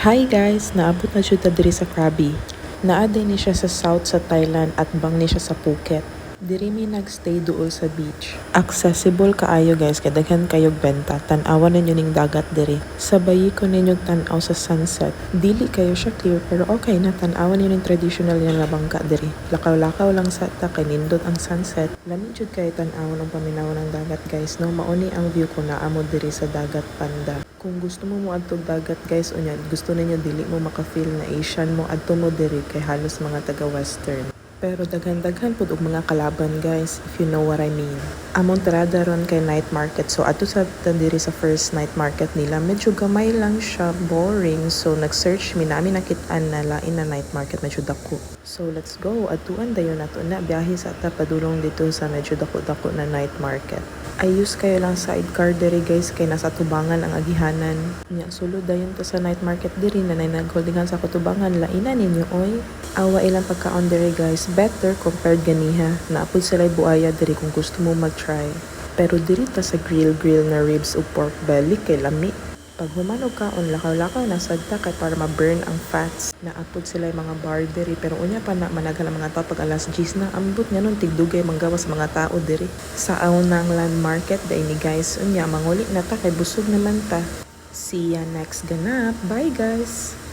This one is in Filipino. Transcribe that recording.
Hi guys! Naabot na jud ta diri sa Krabi. Naa din ni siya sa south sa Thailand at bang ni siya sa Phuket. Diri mi nagstay duol sa beach. Accessible kaayo guys kay daghan kayog benta. Tan-awan ninyo ning dagat diri. Sabayi ko ninyo tan-aw sa sunset. Dili kayo siya clear pero okay na tan-awan ninyo ning traditional nga bangka diri. Lakaw-lakaw lang sa ta kay nindot ang sunset. Lami jud kay tan-awon ang paminaw ng dagat guys. No mauni ang view ko naa mo diri sa dagat Panda. Kung gusto mo adtog dagat guys unya gusto ninyo dili mo maka-feel na Asian mo adto mo diri kay halos mga taga western. Pero daghan-daghan pud og mga kalaban guys if you know what I mean. Among tirada ron kay night market so ato sa diri sa first night market nila medyo gamay lang siya, boring, so nag-search mi namin nakit-an na lain na night market medyo dako. So let's go atuan dayon nato na biyahe sa ta padulong dito sa medyo dako-dako na night market. Ayos kayo lang sidecar diri guys kay nasa tubangan ang agihanan. Nya sulod dayon ta sa night market diri na nagholdingan sa kutubangan lainan ninyo oy. Awa ilang pagkaon diri guys better compared ganiha. Naapod sila buaya diri kung gusto mo mag-try. Pero diri ta sa grill na ribs o pork belly kay lami. Pag humanog kaon lakaw-lakaw na sagta kay para ma-burn ang fats. Naapod sila mga bar diri pero unya pa na managhan ang mga tao pag alas 10 na ambot nga nun tigdugay manggawas mga tao diri. Sa aunang land market day ni guys unya manguli na ta kay busog naman ta. See ya next ganap. Bye guys!